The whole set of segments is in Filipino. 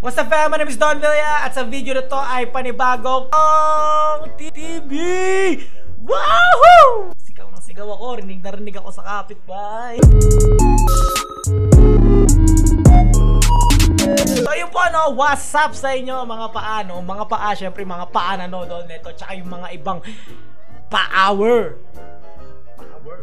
What's up fam? My name is Don Villa at sa video na to ay panibagong Kong TV! Woohoo! Sigaw ng sigaw ako, rinig na rinig ako sa kapitbahay. So yun po ano, what's up sa inyo mga paano? Mga paa, syempre mga paa nanonood nito, tsaka yung mga ibang pa-hour.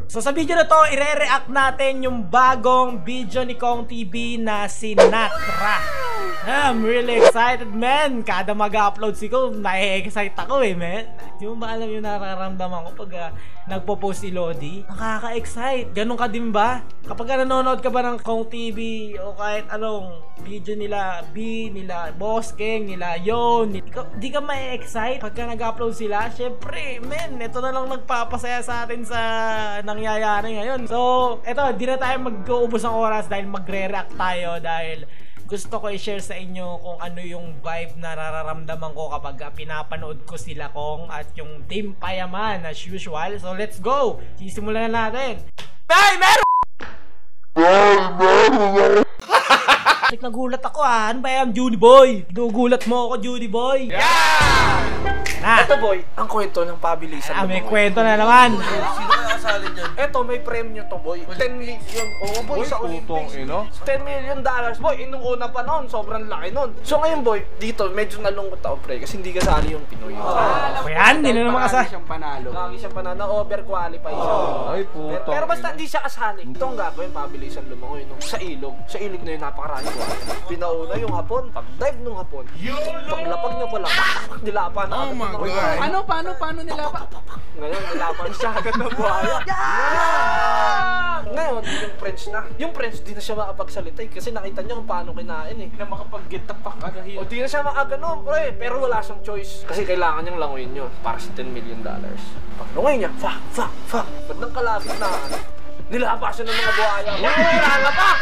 So sa video na to, ire-react natin yung bagong video ni Kong TV na si Natra. I'm really excited, man. Kada mag-upload si Kong, na-excite ako man. Di mo ba alam yung nararamdaman ko pag nagpo-post si Lodi? Nakaka-excite. Ganun ka din ba? Kapag nanonood ka ba ng Kong TV o kahit anong video nila B, nila Boss King, nila Yon, di ka ma-excite pagka nag-upload sila? Syempre, man, ito na lang nagpapasaya sa atin sa nangyayari ngayon. So, eto, di na tayo mag-uubos ng oras dahil magre-react tayo dahil gusto ko i-share sa inyo kung ano yung vibe na nararamdaman ko kapag pinapanood ko sila Kong at yung Team Payaman as usual. So, let's go! Sisimulan na natin. Ay, meron! Nagulat ako ano ba yan, Judy Boy? Nagulat mo ako, Judy Boy? Yeah! Ito boy, ang kwento ng pabilisan. May kwento na naman. Sino kaya kasali dyan? Ito, may premyo to boy. 10 million. Oo boy, sa Olympics. $10 million. Boy, nung una pa noon, sobrang laki noon. So ngayon boy, dito medyo nalungkot ako pre kasi hindi kasali yung Pinoy. Yan, hindi na naman kasali. Lagi siyang panalo, overqualified siya. Ay puto. Pero basta hindi siya kasali. Itong gagawin, pabilisan lumangoy nung sa ilog. Sa ilog na yun, napakarami ko. Pinauna yung hapon, pag-dive nung hapon. Paglapag niya pala, nilapan na. Oh my God. Paano nilapan? Ngayon, nilapan siya agad ng buhaya. Ngayon, yung French, di na siya makapagsalita kasi nakita niya kung paano kinain Na makapag-gitapak O di na siya makaganon, pre. Pero wala siyang choice. Kasi kailangan niyang langoyin yun para sa $10 million. Pag langoy niya, fuck. Ba't nang kalapit na, nilapa siya ng mga buhaya. Nilalapak!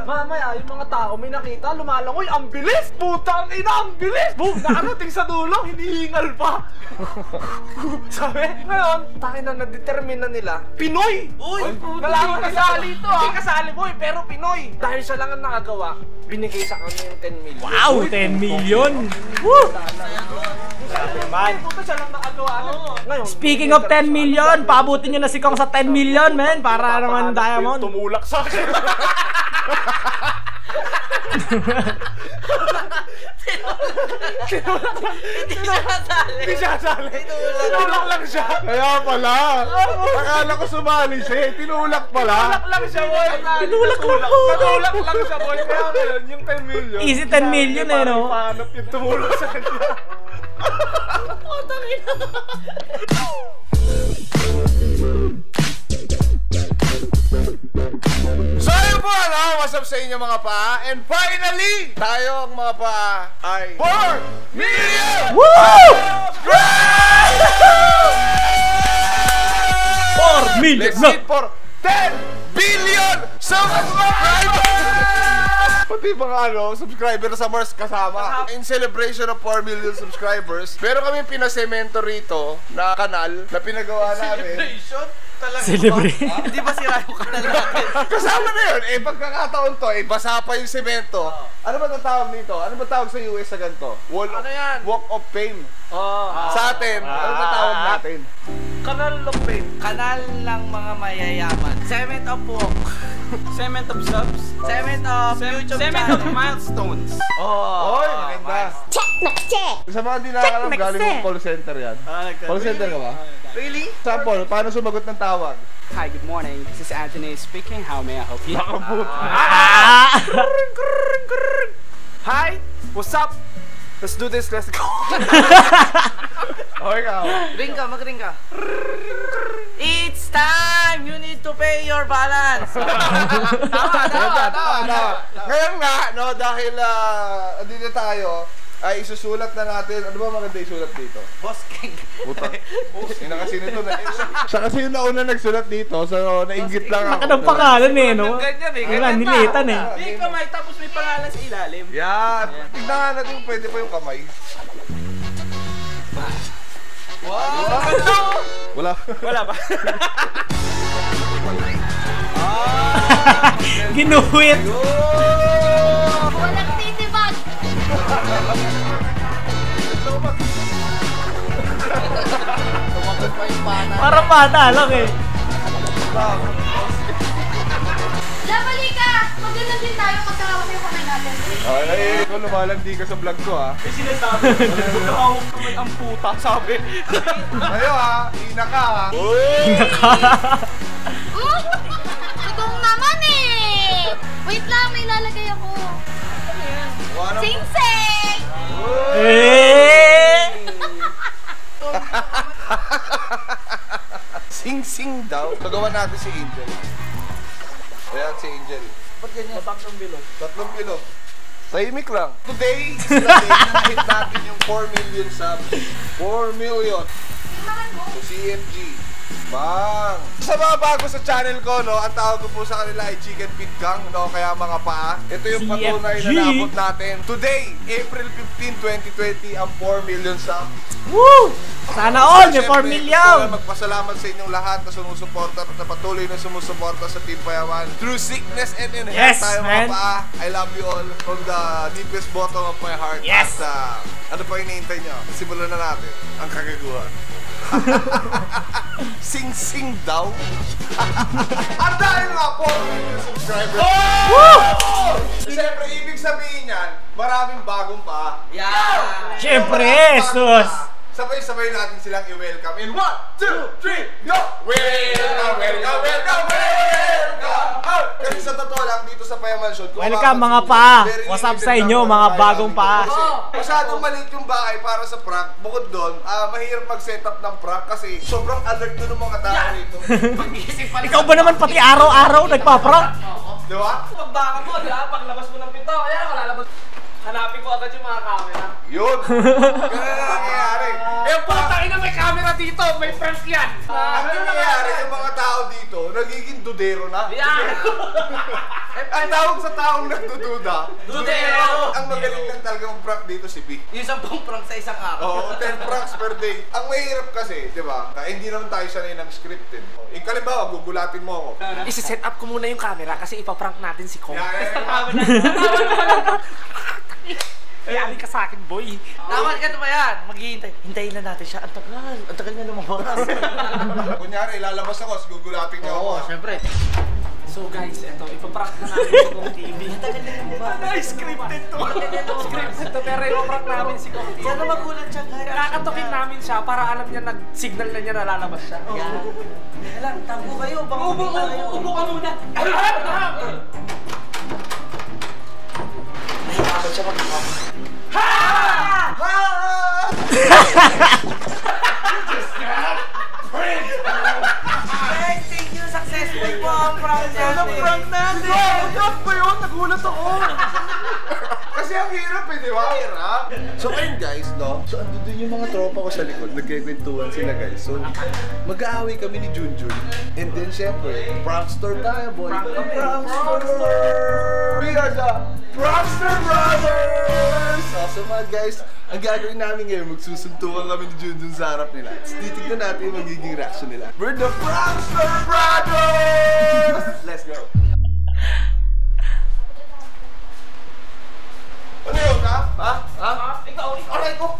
Mamaya, yung mga tao may nakita, lumalangoy, ang bilis! Putang ina, ang bilis! Boom! Nakarating sa dulo, hinihingal pa! Sabi, ngayon, takin na na-determine na nila, Pinoy! Uy! Nalaman kasali ito Hindi kasali boy, pero Pinoy! Dahil siya lang ang nakagawa, binigay sa kanya yung 10 million. Wow, 10 million! Woo! Puto siya lang nakagawa. Ngayon, Speaking of 10 million, paabutin nyo na si Kong sa 10 million, man, para naman diamond. Tumulak sa akin. Hindi siya kasali. Tinulak lang siya. Kaya pala. Akala ko sumali siya. Tinulak pala. Tinulak lang siya, boy. Tinulak lang. Tinulak lang siya, boy. Kaya ngayon, yung 10 million. Easy 10 million no? Paano yung tumulak sa kanya? So yun po what's up sa inyo mga pa. And finally, tayo ang mga pa ay 4 million! Woo! 4 million! Let's hit for 10 billion subscribers! Pati mga subscriber sa Mars kasama. In celebration of 4 million subscribers, meron kami pinasemento rito na kanal na pinagawa namin. Celebrate. Hindi ba sira yung kanal natin? Kasama na yun. Pagkakataon to, basa pa yung semento. Ano ba tawag nito? Ano ba tawag sa US sa ganito? Ano yan? Walk of Fame. Sa atin, ano ba tawag natin? Kanal of Fame. Kanal ng mga mayayaman. Cement of walk. Cement of subs. Cement of YouTube Cement channel. of milestones. Oy, maganda. Check! Sa mga hindi nakakalam, galing ng call center yan. Call center ka ba? Really? Sample, paano sumagot ng tawag? Hi, good morning. This is Anthony speaking. How may I help you? Hi, what's up? Let's do this, let's go. Okay ka. Ring ka, mag-ring ka. It's time! You need to pay your balance. Tama. Ngayon nga, dahil andito tayo, ay isusulat na natin. Ano ba maganda isulat dito? Boss King. Puta. Sino kasi nito na. Siya kasi yung nauna nagsulat dito, so nainggit lang ako. Anong pangalan no? Ganyan Wala, nilitan May kamay tapos may pangalan sa ilalim. Yan. Tignan nga natin kung pwede pa yung kamay. Wow! Wala ba? Ginuhit. Parang bata lang eh. Labali ka! Maganda din tayo magkakawag yung kamay natin. Ay, ikaw lumalandi ka sa vlog ko ha. May sinasabi. Nakawag kamay ang puta, sabi. Tayo ha, ina ka ha. Ikaw naman eh! Wait lang, may lalagay ako. Sing-sing! Eh! Sing-sing daw. Nagawa natin si Angel. Ayan si Angel. Ba't ganyan? Tatlong bilog. 3 kilo. Tahimik lang. Today is the day na hit natin yung 4 million subs. 4 million. So CMG. Bang! Sa mga bago sa channel ko, no, ang tawag ko po sa kanila ay Chicken Feet Gang, no, kaya mga paa. Ito yung patunay na naabot natin. Today, April 15, 2020, ang 4 million subs. Woo! Sana all, may 4 Siyempre, million! gusto ko magpasalamat sa inyong lahat na sumusuporta at na patuloy na sumusuporta sa Team Payaman. Through sickness and in health Yes, tayo man. mga paa. I love you all from the deepest bottom of my heart. Yes. At ano pa hinihintay nyo? Simulan na natin ang kagaguhan. Sing-sing daw. At dahil nga 4 million subscribers. Woo! Siyempre, ibig sabihin yan, maraming bagong pa. Yeah! Siyempre, Maraming bagong sus! pa. Sabay-sabay natin silang i-welcome in 1, 2, 3, go! Welcome, welcome, welcome, welcome! Kasi sa totoo lang, dito sa Payaman Show, Welcome mga pa! What's up sa inyo mga bagong pa? Kasi masyadong maliit yung bahay para sa prank. Bukod doon, mahirap mag-setup ng prank kasi sobrang alert ko ng mga tao rito. Ikaw ba naman pati araw-araw nagpa-prank? Di ba? Pagbaka mo, di ba? Paglabas mo ng pinto, ayan, malalabas. Hanapin ko agad yung mga camera. Yun! Ganun na nangyayari. Eh, puta ina, may camera dito, may prank yan. Ang nangyayari, yung mga tao dito, nagiging dudero na. Yan! Ang tawag sa taong nagdududa, Dudero! ang magaling lang talaga mag-prank dito si B. Yung 10 prank sa isang araw. Oo, 10 pranks per day. Ang mahirap kasi, di ba? Hindi naman tayo sanay ng scripted. Yung kalimbawa, gugulatin mo ako. Isi-set up ko muna yung camera kasi ipaprank natin si Kong. Yari ka sa akin, boy. Tama ka ba yan? Maghihintay. Hintayin na natin siya. Ang tagal na lumabas. Kunyari, lalabas ako, gugulatin niyo ako. Syempre. So guys, eto, ipaprank na natin si Kong TV. Tagal na lumabas. Scripted to. Scripted to, pero ipaprank namin si Kong TV. Sana magulat siya, guys. Kakatukin namin siya para alam niya, nag-signal na niya na lalabas siya. Kaya lang, tago kayo. Ubo ka muna. Dapat siya mag-prank. Thank you, successful po ang prank natin. Ang prank natin! Prank ba yun? Nagulat ako! Kasi ang hirap eh, di ba? Hirap. So ayun guys, no? So ando dun yung mga tropa ko sa likod, nagkikwentuhan sila guys. So mag-aaway kami ni Junjun. And then syempre, prankster tayo boy. Prankster! We are the Prankster Brothers! So mga guys, ang gagawin namin ngayon, magsusuntukan kami ni Junjun sa harap nila. Tapos titignan natin yung magiging reaction nila. We're the Prankster Brothers! Let's go! Ano yun, ha? Ha? Ha? Ikaw! Aray ko!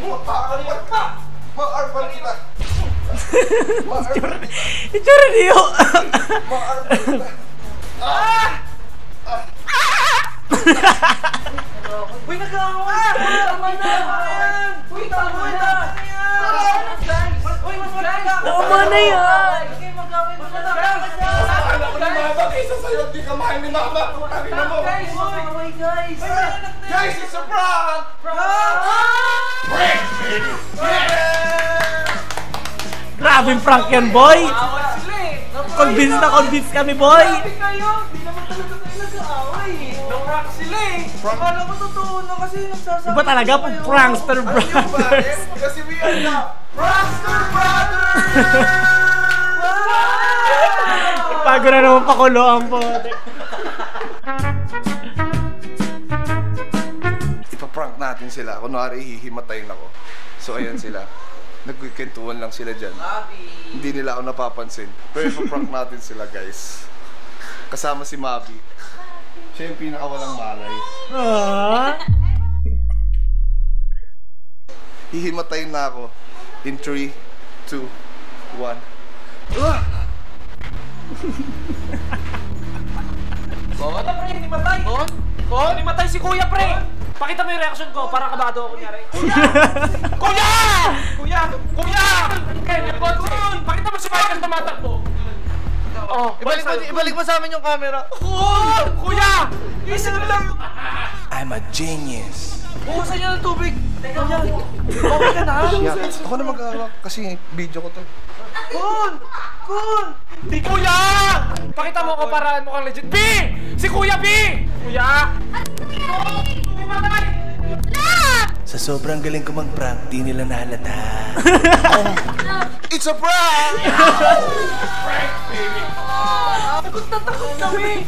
Maarpan ka! Maarpan ka! Itsura niyo! Maarpan ka! Uy, nag-aaway! Tama na! Uy, tama na! Uy, mag-aaway na! Tama na yan! Sige, mag-aaway na! Akala ko ni Mama, kaysa sa'yo, di ka mahal ni Mama. Putangin na mo. Guys! Mag-aaway, guys! Guys, it's a prank! Grabing prank yan, boy! Away sila eh! Convinced kami, boy! Grabe kayo! Di naman talaga tayo nag-aaway eh! Na-prank sila eh! Akala ko totoo na kasi nagsasabi. Iba talaga po, Prankster Ano yung bakit? Brothers! Kasi we are the Prankster Brothers! Bago na naman pakulo ang bote. Ipaprank natin sila. Kunwari, hihimatayin ako. So, ayan sila. Nagkikwentuhan lang sila dyan. Hindi nila ako napapansin. Pero ipaprank natin sila, guys. Kasama si Mabi. Siya yung pinakawalang malay. Ah? Hihimatayin na ako. In 3, 2, 1. Ano pre, hindi matay? Hindi matay si Kuya pre! Pakita mo yung reaction ko, parang kabado ako kunyari. Kuya! Kuya! Kuya! Pakita mo si Michael tumatakbo. Oh, Ibalik mo sa amin yung camera. Kuya! Isip lang! I'm a genius. Bukasan niyo ng tubig. Ganyan. Okay ka na? Ako na mag-aalak kasi video ko to. Kun! Di Kuya! Pakita mo ko para mukhang legit. B! Si Kuya B! Kuya! Sa sobrang galing ko mag-prank, di nila nahalata. It's a prank! Takot na takot kami.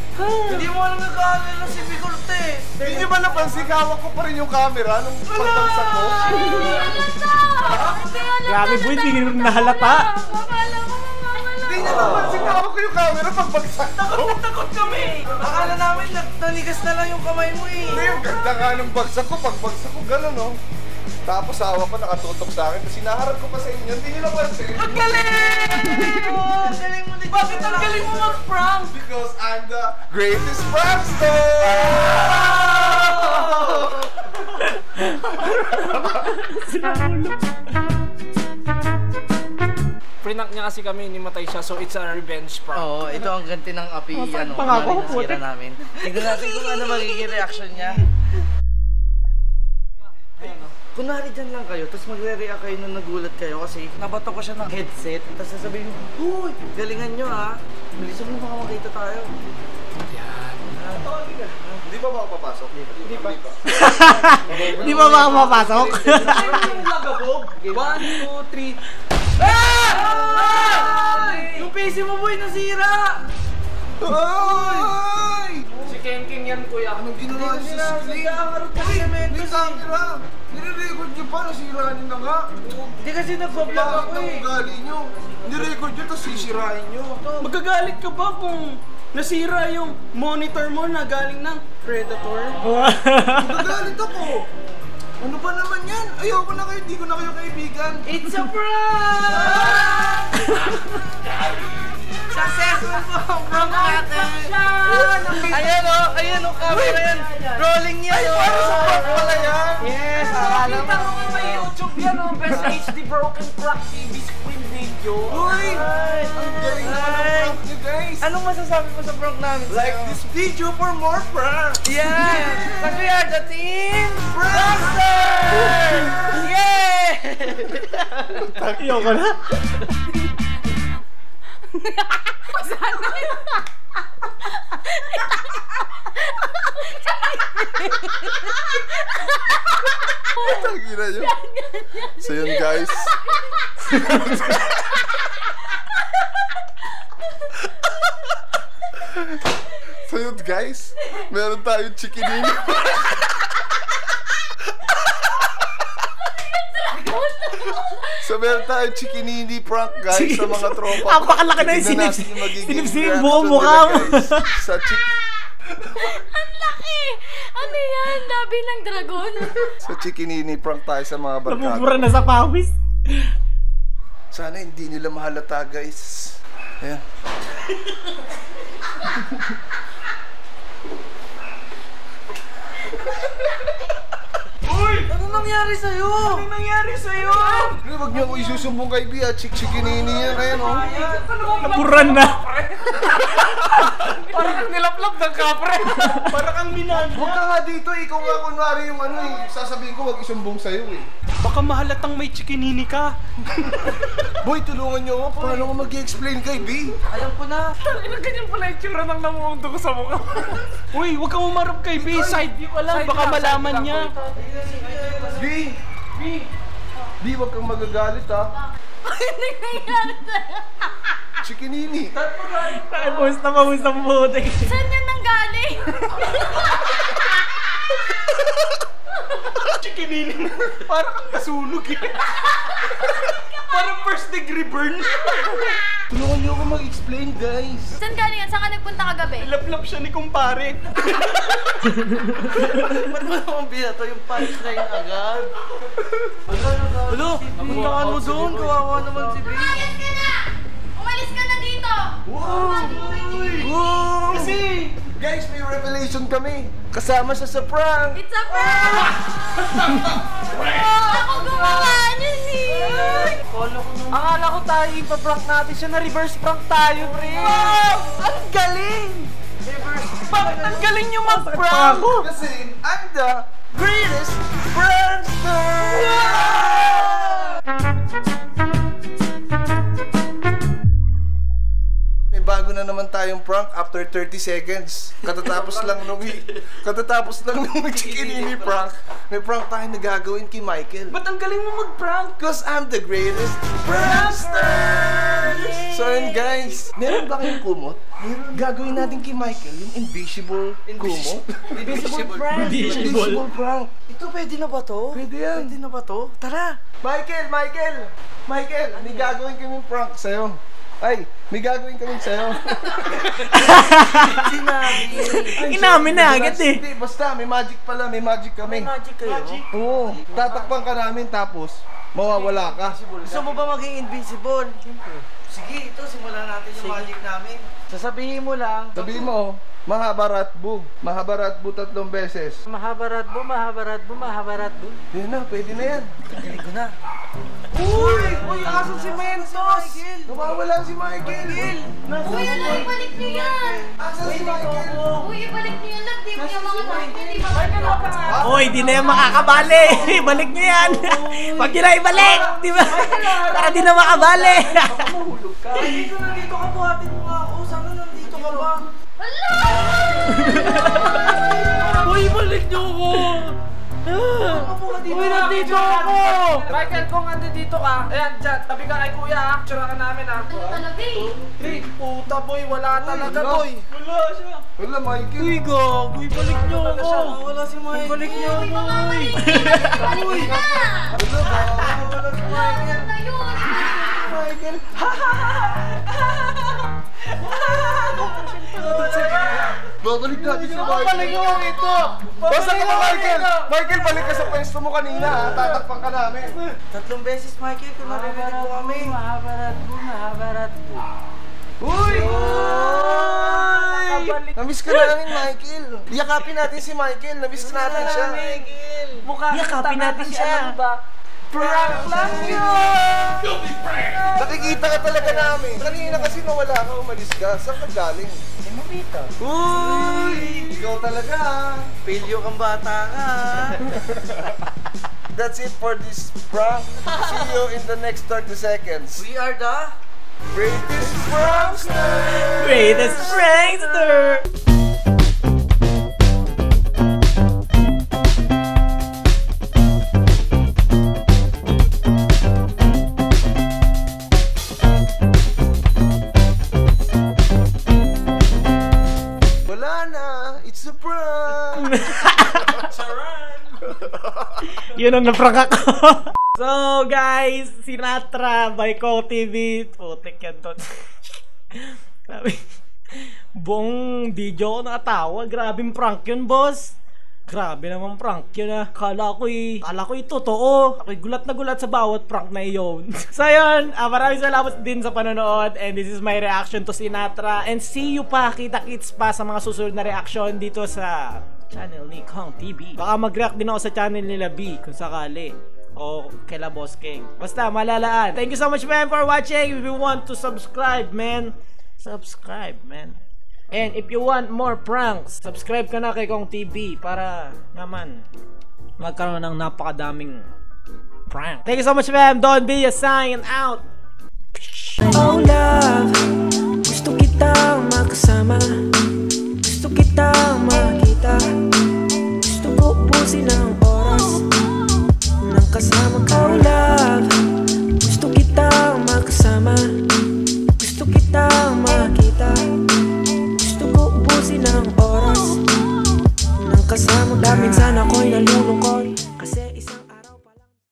Hindi mo alam nagkakamera si Bicorte. Hindi nyo ba napansin, hawak ko pa rin yung camera nung pagbagsak ko? Grabe boy, hindi rin nahalata. Hindi nyo napansin, hawak ko yung camera pagbagsak ko. Takot kami. Akala namin nanigas na lang yung kamay mo eh. Hindi, yung ganda nga ng bagsak ko, pagbagsak ko gano'n, no? Tapos hawak ko nakatutok sa akin, kasi naharap ko pa sa inyo, hindi nyo napansin. Ang galing! Ang galing mo din. Bakit ang galing mo mag-prank? Because I'm the greatest prankster! Prank niya kasi kami, nimatay siya, so it's a revenge prank. Oo, ito ang ganti ng api. Ano, pangako, nasira namin. Tignan natin kung ano magiging reaction niya. Kunwari dyan lang kayo, tapos magre-react kayo nung nagulat kayo kasi nabato ko siya ng headset. Tapos sasabihin mo, huy, galingan nyo ha. Bilisan mo baka makita tayo. Yan. Hindi ba makapapasok? Hindi pa. Di ba makapapasok? Lagabog. 1, 2, 3. Yung PC mo boy, nasira! Ay! Si Ken King yan, Kuya. Anong ginawa niyo sa screen? Uy, may camera! Nire-record niyo pa, nasira niyo na nga. Hindi kasi nagpa-vlog Bakit ako ang eh. ugali niyo? Nire-record niyo, tapos sisirain niyo. Magagalit ka ba kung nasira yung monitor mo na galing ng Predator? Magagalit ako! Ano ba naman yan? Ayoko na kayo, hindi ko na kayo kaibigan. It's a prank! Successful po ang prank natin! Ayan o, camera yan! Rolling yan! Ay, Para sa prank pala yan! Yes! Kita mo nga sa YouTube yan, oh. Best HD Broken Crack TV screen video. Uy! Ang galing naman ng prank niyo, guys! Anong masasabi mo sa prank namin Like sa'yo? this video for more pranks! Yan! Kasi we are the team Pranksters! Yeah! Ayoko na. Tangina niyo. So yun, guys. So yun, guys. Meron tayong chikinini. So meron tayong chikinini prank, guys, sa mga tropa. Ang pakalaki na yung Tignan natin yung magiging sinipsip reaction buong nila, mukha mo. guys, sa Ang laki! Ano yan? Labi ng dragon? sa chikinini prank tayo sa mga barkada. Namumura na sa pawis. Sana hindi nila mahalata, guys. Ayan. Ano nangyari sa'yo? Ano nangyari sa'yo? Huwag niyo ako isusumbong kay Bia. Chikinini yan. Ayan, oh. Naburan na. Parang kang nilaplap ng kapre. Para kang minana. Huwag ka nga dito. Ikaw nga kunwari yung ano eh. Sasabihin ko huwag isumbong sa'yo eh. Baka mahalatang may chikinini ka. Boy, tulungan niyo ako. Paano ko mag-i-explain kay B? Alam ko na. Ano ganyan pala yung tsura ng namuundo ko sa mukha. Uy, huwag kang umarap kay B. Side view ka lang. Baka malaman niya. B! B, huwag kang magagalit ha. Ano nangyari sa'yo? Chikinini. Ay, pumus na pumunta. Saan yan nanggaling? Chikinini. Para kang nasunog eh. Parang first degree burn. Tulungan niyo ako mag-explain, guys. Saan galing yan? Saan ka nagpunta kagabi? Laplap siya ni kumpare. Ba't mo naman binato yung punchline agad? Ulo, puntahan mo doon. Kawawa naman si B. Ayos ka na! Kasi, guys, may revelation kami. Kasama siya sa prank. It's a prank! Ako gumawa niyan eh! Akala ko tayo ipaprank natin siya na reverse prank tayo, pre. Wow! Ang galing! Bakit ang galing nyo mag-prank? Kasi, I'm the greatest prankster! May bago na naman tayong prank after 30 seconds. Katatapos lang nung chikinini prank. May prank tayo na gagawin kay Michael. Ba't ang galing mo mag-prank? Because I'm the greatest prankster! So yun guys, meron ba kayong kumot? Gagawin natin kay Michael yung invisible kumot. Invisible prank. Invisible prank. Ito, pwede na ba to? Pwede yan. Pwede na ba to? Tara! Michael, may gagawin kaming prank sa'yo. Ay, may gagawin kaming sa'yo. Inamin na agad eh. Hindi, basta may magic pala, may magic kami. May magic kayo? Oo, tatakpan ka namin tapos mawawala ka. Gusto mo ba maging invisible? Siyempre. Sige, ito, simulan natin yung magic namin. Sasabihin mo lang. Sabihin mo, Mahabharatbu 3 beses. Mahabharatbu. Yan na, pwede na yan. Galing ko na. Uy! Asan si Mentos? Nawawala si Michael. Uy, ano, ibalik niyo yan! Asan si Michael? Uy, ibalik niyo yan lang. Di mo yung mga hindi ba? Oy, di na yan makakabali. Balik nyo yan. Pag yun na ibalik, di ba? Para di na makabali. Nandito ka, buhatin mo nga ako. Sana nandito ka ba? Hala! Uy, balik niyo ako! Uy, nandito ako! Michael, kung nandito ka, ayan, dyan, tabi ka kay kuya ha. Tsura ka namin ha. Ano talaga eh? Hey, puta boy, wala talaga boy. Wala siya. Wala, Michael. Uy, gago, balik niyo ako. Wala si Michael. Balik niyo Uy, ako. mamamalik ibalik na! Wala si Michael. Ano na yun? Michael. Babalik natin si Michael. Balik niyo ako ito. Basta ka pa, Michael! Michael, balik ka sa pwesto mo kanina ha. Tatakpan ka namin. 3 beses, Michael, kung narinig mo kami. Mahabharatbu. Uy! Namiss ka namin, Michael. Yakapin natin si Michael. Namiss natin siya. Yakapin natin siya. Prank lang yun! Nakikita ka talaga namin. Kanina kasi nawala ka, umalis ka. Saan ka galing? Uy! Ikaw talaga ha. Pilyo kang bata ka. That's it for this prank. See you in the next 30 seconds. We are the... Greatest prankster! Greatest prankster! Wala na! It's a prank! Yun ang naprank ako. So guys, Sinatra by Ko TV. Putik yan to. Buong video ko nakatawa. Grabing prank yun, boss. Grabe naman prank yun ah. Kala ko'y totoo. Ako'y gulat na gulat sa bawat prank na iyon. So yun, maraming salamat din sa panonood. And this is my reaction to Sinatra. And see you pa, kita-kits pa sa mga susunod na reaction dito sa channel ni Kong TV. Baka mag-react din ako sa channel nila B kung sakali. O kaila Boss King. Basta malalaan. Thank you so much, man, for watching. If you want to subscribe, man, subscribe, man. And if you want more pranks, subscribe ka na kay Kong TV para naman magkaroon ng napakadaming prank. Thank you so much, man. Don't be a sign out. Oh love,